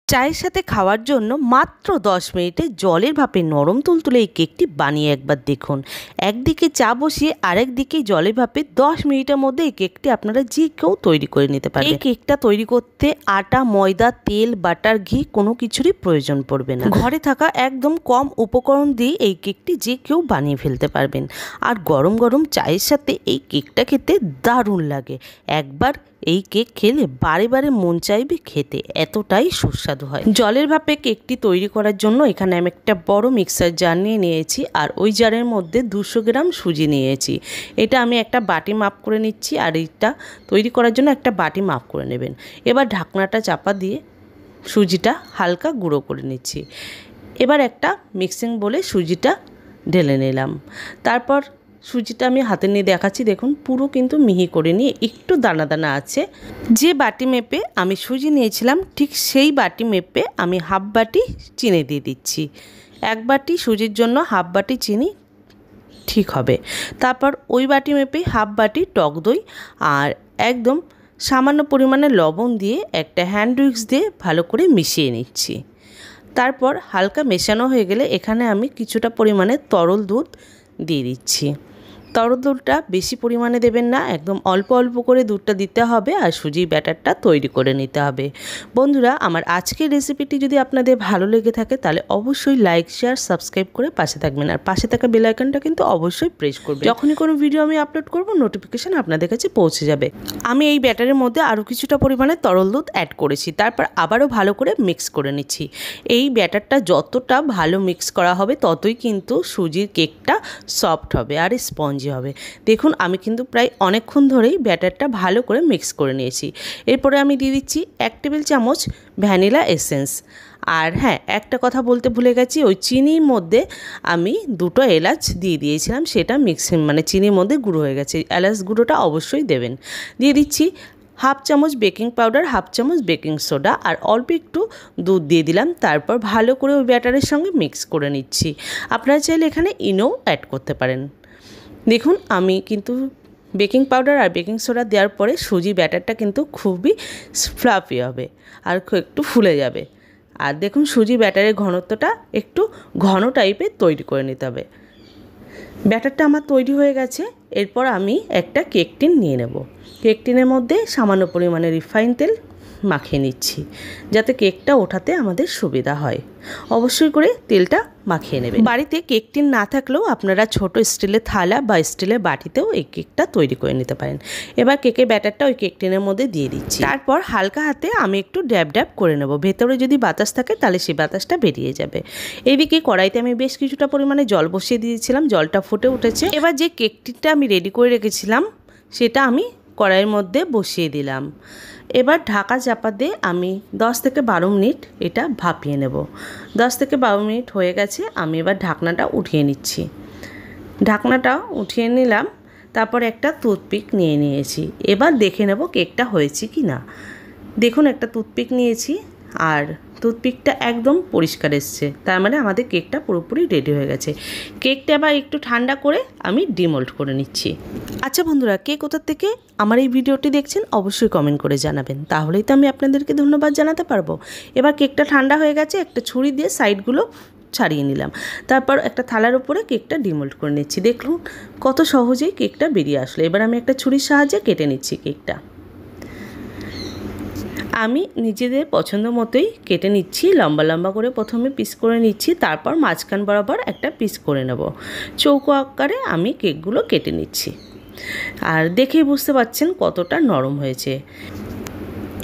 চায়ের সাথে খাওয়ার জন্য মাত্র 10 মিনিটে জলের ভাপে নরম তুলতুলে এই কেকটি বানিয়ে একবার দেখুন। একদিকে চা বসিয়ে আরেক দিকে জলের ভাপে 10 মিনিটের মধ্যে এই কেকটি আপনারা যে কেউ তৈরি করে নিতে পারবেন। এই কেকটা তৈরি করতে আটা, ময়দা, তেল, বাটার, ঘি কোনো কিছুরই প্রয়োজন পড়বে না। ঘরে থাকা একদম কম উপকরণ দিয়ে এই কেকটি যে কেউ বানিয়ে ফেলতে পারবেন। আর গরম গরম চায়ের সাথে এই কেকটা খেতে দারুণ লাগে। একবার এই কেক খেলে বারে বারে মন চাইবে খেতে, এতটাই সুস্বাদু হয়। জলের ভাপে কেকটি তৈরি করার জন্য এখানে আমি একটা বড় মিক্সার জার নিয়ে নিয়েছি, আর ওই জারের মধ্যে 200 গ্রাম সুজি নিয়েছি। এটা আমি একটা বাটি মাপ করে নিচ্ছি, আর এইটা তৈরি করার জন্য একটা বাটি মাপ করে নেবেন। এবার ঢাকনাটা চাপা দিয়ে সুজিটা হালকা গুঁড়ো করে নিচ্ছি। এবার একটা মিক্সিং বলে সুজিটা ঢেলে নিলাম। তারপর সুজিটা আমি হাতে নিয়ে দেখাচ্ছি, দেখুন পুরো কিন্তু মিহি করে নিয়ে একটু দানা দানা আছে। যে বাটি মেপে আমি সুজি নিয়েছিলাম ঠিক সেই বাটি মেপে আমি হাফ বাটি চিনি দিয়ে দিচ্ছি। 1 বাটি সুজির জন্য হাফ বাটি চিনি ঠিক হবে। তারপর ওই বাটি মেপে হাফ বাটি টক দই আর একদম সামান্য পরিমাণে লবণ দিয়ে একটা হ্যান্ড উইক্স দিয়ে ভালো করে মিশিয়ে নিচ্ছি। তারপর হালকা মেশানো হয়ে গেলে এখানে আমি কিছুটা পরিমাণে তরল দুধ দিয়ে দিচ্ছি। তরল দুধটা বেশি পরিমাণে দেবেন না, একদম অল্প অল্প করে দুধটা দিতে হবে, আর সুজির ব্যাটারটা তৈরি করে নিতে হবে। বন্ধুরা, আমার আজকের রেসিপিটি যদি আপনাদের ভালো লেগে থাকে তাহলে অবশ্যই লাইক, শেয়ার, সাবস্ক্রাইব করে পাশে থাকবেন, আর পাশে থাকা বেল আইকনটা কিন্তু অবশ্যই প্রেস করবেন। যখনই কোনো ভিডিও আমি আপলোড করব নোটিফিকেশান আপনাদের কাছে পৌঁছে যাবে। আমি এই ব্যাটারের মধ্যে আরও কিছুটা পরিমাণে তরল দুধ অ্যাড করেছি, তারপর আবারও ভালো করে মিক্স করে নিচ্ছি। এই ব্যাটারটা যতটা ভালো মিক্স করা হবে ততই কিন্তু সুজির কেকটা সফট হবে আর স্পঞ্জি হবে। দেখুন আমি কিন্তু প্রায় অনেকক্ষণ ধরেই ব্যাটারটা ভালো করে মিক্স করে নিয়েছি। এরপরে আমি দিয়ে দিচ্ছি 1 টেবিল চামচ ভ্যানিলা এসেন্স। আর হ্যাঁ, একটা কথা বলতে ভুলে গেছি, ওই চিনির মধ্যে আমি 2টো এলাচ দিয়ে দিয়েছিলাম, সেটা চিনির মধ্যে গুঁড়ো হয়ে গেছে। এলাচ গুঁড়োটা অবশ্যই দেবেন। দিয়ে দিচ্ছি হাফ চামচ বেকিং পাউডার, হাফ চামচ বেকিং সোডা, আর অল্প একটু দুধ দিয়ে দিলাম। তারপর ভালো করে ওই ব্যাটারের সঙ্গে মিক্স করে নিচ্ছি। আপনারা চাইলে এখানে ইনো অ্যাড করতে পারেন। দেখুন আমি কিন্তু বেকিং পাউডার আর বেকিং সোডা দেওয়ার পরে সুজি ব্যাটারটা কিন্তু খুবই ফ্লাফি হবে আর একটু ফুলে যাবে। আর দেখুন সুজি ব্যাটারের ঘনত্বটা একটু ঘন টাইপের তৈরি করে নিতে হবে। ব্যাটারটা আমার তৈরি হয়ে গেছে। এরপর আমি একটা কেক টিন নিয়ে নেব। কেক টিনের মধ্যে সামান্য পরিমাণে রিফাইন তেল মাখিয়ে নিচ্ছি, যাতে কেকটা ওঠাতে আমাদের সুবিধা হয়। অবশ্যই করে তেলটা মাখিয়ে নেবেন। বাড়িতে কেক টিন না থাকলেও আপনারা ছোট স্টিলের থালা বা স্টিলের বাটিতেও এই কেকটা তৈরি করে নিতে পারেন। এবার কেকের ব্যাটারটা ওই কেক টিনের মধ্যে দিয়ে দিচ্ছি। তারপর হালকা হাতে আমি একটু ড্যাব ড্যাব করে নেব। ভেতরে যদি বাতাস থাকে তাহলে সেই বাতাসটা বেরিয়ে যাবে। এদিকে কড়াইতে আমি বেশ কিছুটা পরিমাণে জল বসিয়ে দিয়েছিলাম, জলটা ফুটে উঠেছে। এবার যে কেক টিনটা আমি রেডি করে রেখেছিলাম সেটা আমি কড়াইয়ের মধ্যে বসিয়ে দিলাম। এবার ঢাকা চাপা দিয়ে আমি 10 থেকে 12 মিনিট এটা ভাপিয়ে নেব। 10 থেকে 12 মিনিট হয়ে গেছে, আমি এবার ঢাকনাটা উঠিয়ে নিচ্ছি। ঢাকনাটা উঠিয়ে নিলাম, তারপর একটা টুথপিক নিয়ে নিয়েছি। এবার দেখে নেব কেকটা হয়েছে কি না। দেখুন একটা টুথপিক নিয়েছি, আর টুথপিকটা একদম পরিষ্কার এসছে, তার মানে আমাদের কেকটা পুরোপুরি রেডি হয়ে গেছে। কেকটা আবার একটু ঠান্ডা করে আমি ডিমোল্ড করে নিচ্ছি। আচ্ছা বন্ধুরা, কে কোথা থেকে আমার এই ভিডিওটি দেখছেন অবশ্যই কমেন্ট করে জানাবেন, তাহলেই তো আমি আপনাদেরকে ধন্যবাদ জানাতে পারবো। এবার কেকটা ঠান্ডা হয়ে গেছে, একটা ছুরি দিয়ে সাইডগুলো ছাড়িয়ে নিলাম। তারপর একটা থালার উপরে কেকটা ডিমোল্ড করে নিচ্ছি। দেখুন কত সহজেই কেকটা বেরিয়ে আসলো। এবার আমি একটা ছুরির সাহায্যে কেটে নিচ্ছি কেকটা। আমি নিজেদের পছন্দ মতোই কেটে নিচ্ছি। লম্বা লম্বা করে প্রথমে পিস করে নিচ্ছি, তারপর মাঝখান বরাবর একটা পিস করে নেব। চৌকো আকারে আমি কেকগুলো কেটে নিচ্ছি, আর দেখেই বুঝতে পারছেন কতটা নরম হয়েছে।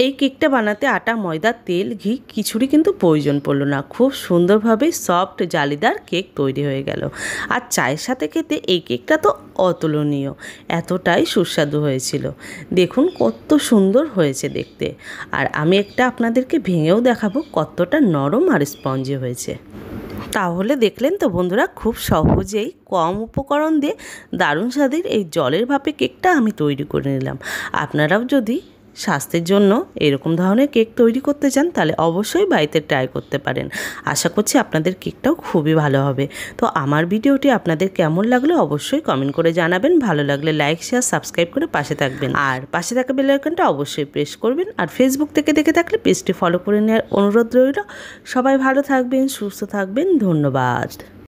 এই কেকটা বানাতে আটা, ময়দা, তেল, ঘি কিছুরই কিন্তু প্রয়োজন পড়লো না। খুব সুন্দরভাবে সফট জালিদার কেক তৈরি হয়ে গেল। আর চায়ের সাথে খেতে এই কেকটা তো অতুলনীয়, এতটাই সুস্বাদু হয়েছিল। দেখুন কত সুন্দর হয়েছে দেখতে। আর আমি একটা আপনাদেরকে ভেঙেও দেখাবো কতটা নরম আর স্পঞ্জি হয়েছে। তাহলে দেখলেন তো বন্ধুরা, খুব সহজেই কম উপকরণ দিয়ে দারুণ স্বাদের এই জলের ভাপে কেকটা আমি তৈরি করে নিলাম। আপনারাও যদি স্বাস্থ্যের জন্য এরকম ধরনের কেক তৈরি করতে চান তাহলে অবশ্যই বাড়িতে ট্রাই করতে পারেন। আশা করছি আপনাদের কেকটাও খুবই ভালো হবে। তো আমার ভিডিওটি আপনাদের কেমন লাগলো অবশ্যই কমেন্ট করে জানাবেন। ভালো লাগলে লাইক শেয়ার সাবস্ক্রাইব করে পাশে থাকবেন, আর পাশে থাকা বেল আইকনটা অবশ্যই প্রেস করবেন। আর ফেসবুক থেকে দেখে থাকলে পেজটি ফলো করে নেওয়ার অনুরোধ রইল। সবাই ভালো থাকবেন, সুস্থ থাকবেন, ধন্যবাদ।